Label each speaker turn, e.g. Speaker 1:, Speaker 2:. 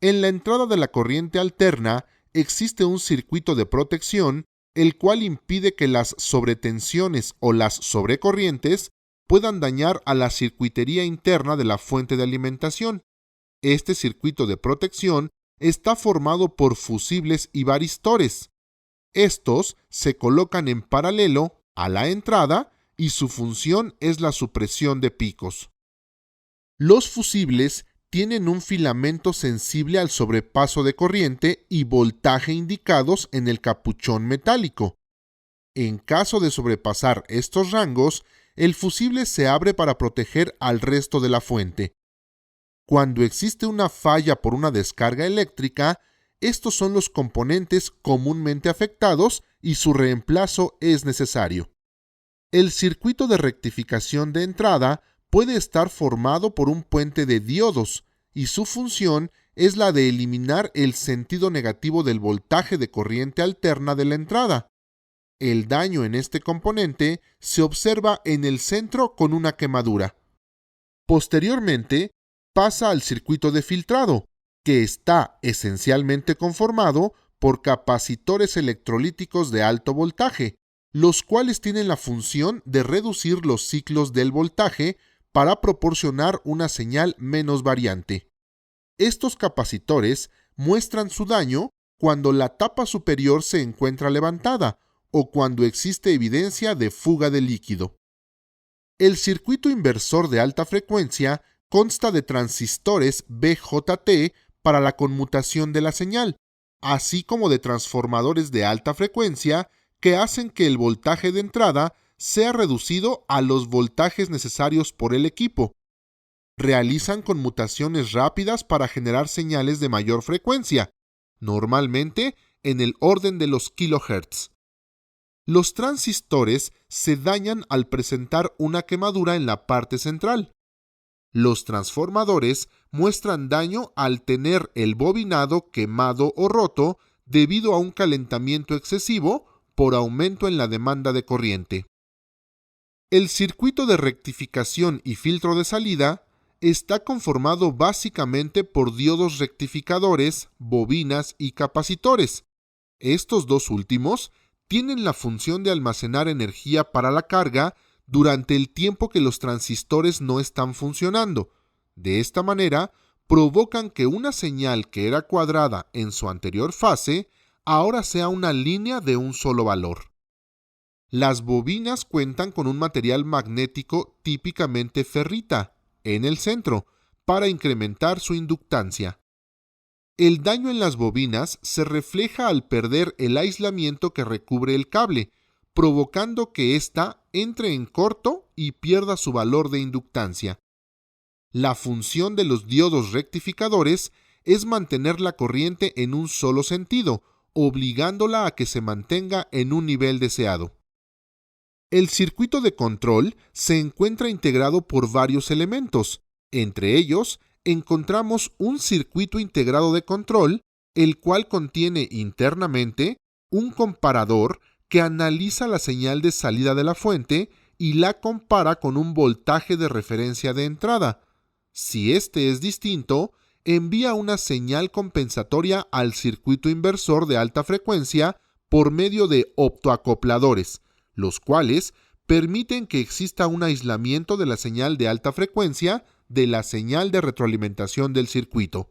Speaker 1: En la entrada de la corriente alterna existe un circuito de protección, el cual impide que las sobretensiones o las sobrecorrientes puedan dañar a la circuitería interna de la fuente de alimentación. Este circuito de protección está formado por fusibles y varistores. Estos se colocan en paralelo a la entrada y su función es la supresión de picos. Los fusibles tienen un filamento sensible al sobrepaso de corriente y voltaje indicados en el capuchón metálico. En caso de sobrepasar estos rangos, el fusible se abre para proteger al resto de la fuente. Cuando existe una falla por una descarga eléctrica, estos son los componentes comúnmente afectados y su reemplazo es necesario. El circuito de rectificación de entrada puede estar formado por un puente de diodos y su función es la de eliminar el sentido negativo del voltaje de corriente alterna de la entrada. El daño en este componente se observa en el centro con una quemadura. Posteriormente, pasa al circuito de filtrado, que está esencialmente conformado por capacitores electrolíticos de alto voltaje, los cuales tienen la función de reducir los ciclos del voltaje para proporcionar una señal menos variante. Estos capacitores muestran su daño cuando la tapa superior se encuentra levantada o cuando existe evidencia de fuga de líquido. El circuito inversor de alta frecuencia consta de transistores BJT para la conmutación de la señal, así como de transformadores de alta frecuencia que hacen que el voltaje de entrada sea reducido a los voltajes necesarios por el equipo. Realizan conmutaciones rápidas para generar señales de mayor frecuencia, normalmente en el orden de los kilohertz. Los transistores se dañan al presentar una quemadura en la parte central. Los transformadores muestran daño al tener el bobinado quemado o roto debido a un calentamiento excesivo por aumento en la demanda de corriente. El circuito de rectificación y filtro de salida está conformado básicamente por diodos rectificadores, bobinas y capacitores. Estos dos últimos tienen la función de almacenar energía para la carga durante el tiempo que los transistores no están funcionando. De esta manera, provocan que una señal que era cuadrada en su anterior fase, ahora sea una línea de un solo valor. Las bobinas cuentan con un material magnético típicamente ferrita en el centro para incrementar su inductancia. El daño en las bobinas se refleja al perder el aislamiento que recubre el cable, provocando que ésta entre en corto y pierda su valor de inductancia. La función de los diodos rectificadores es mantener la corriente en un solo sentido, obligándola a que se mantenga en un nivel deseado. El circuito de control se encuentra integrado por varios elementos. Entre ellos, encontramos un circuito integrado de control, el cual contiene internamente un comparador que analiza la señal de salida de la fuente y la compara con un voltaje de referencia de entrada. Si este es distinto, envía una señal compensatoria al circuito inversor de alta frecuencia por medio de optoacopladores, los cuales permiten que exista un aislamiento de la señal de alta frecuencia de la señal de retroalimentación del circuito.